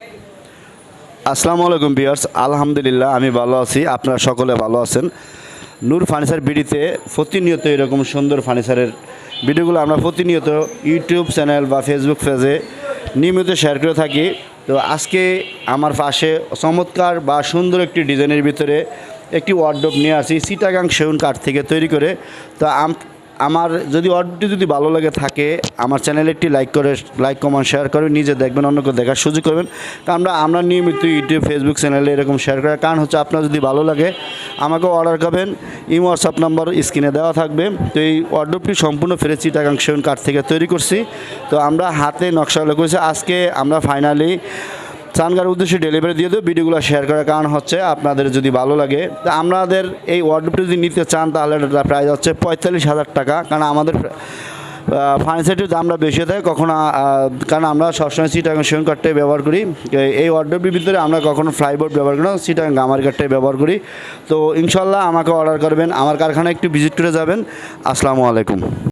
আসসালামু আলাইকুম ভিউয়ার্স, আলহামদুলিল্লাহ আমি ভালো আছি। আপনারা সকলে ভালো আছেন। নূর ফার্নিচার বিডিতে প্রতিনিয়ত এরকম সুন্দর ফার্নিচারের ভিডিওগুলো আমরা প্রতিনিয়ত ইউটিউব চ্যানেল বা ফেসবুক পেজে নিয়মিত শেয়ার করে থাকি। তো আজকে আমার পাশে চমৎকার বা সুন্দর একটি ডিজাইনের ভিতরে একটি ওয়ার্ডরোব নিয়ে আসি চিটাগাং সেগুন কাঠ থেকে তৈরি করে। তো আমার যদি ওয়ার্ডরোবটি যদি ভালো লাগে থাকে আমার চ্যানেলে একটি লাইক কমেন্ট শেয়ার করে নিজে দেখবেন, অন্যকে দেখার সুযোগ করবেন। কারণ আমরা নিয়মিত ইউটিউব ফেসবুক চ্যানেলে এরকম শেয়ার করার কারণ হচ্ছে আপনার যদি ভালো লাগে আমাকে অর্ডার করবেন। হোয়াটসঅ্যাপ নাম্বার স্ক্রিনে দেওয়া থাকবে। তো এই ওয়ার্ডরোবটি সম্পূর্ণ ফ্রেশ চিটাগাং সেগুন কাঠ থেকে তৈরি করছি। তো আমরা হাতে নকশাগুলো করেছি। আজকে আমরা ফাইনালি চানগার উদ্দেশ্যে ডেলিভারি দিয়ে দেবো। ভিডিওগুলো শেয়ার করার কারণ হচ্ছে আপনাদের যদি ভালো লাগে। তা আমাদের এই ওয়ার্ডরোবটি যদি নিতে চান তাহলে এটা প্রাইস হচ্ছে 45,000 টাকা। কারণ আমাদের ফার্নিচারটির দামটা বেশি থাকে কখনো, কারণ আমরা সবসময় চিটাগাং সেগুন কাঠটাই ব্যবহার করি। এই ওয়ার্ডরোবটির ভিতরে আমরা কখনো ফ্লাইবোর্ড ব্যবহার করি না, চিটাগাং গামারি কাঠটাই ব্যবহার করি। তো ইনশাল্লাহ আমাকে অর্ডার করবেন, আমার কারখানায় একটু ভিজিট করে যাবেন। আসসালামু আলাইকুম।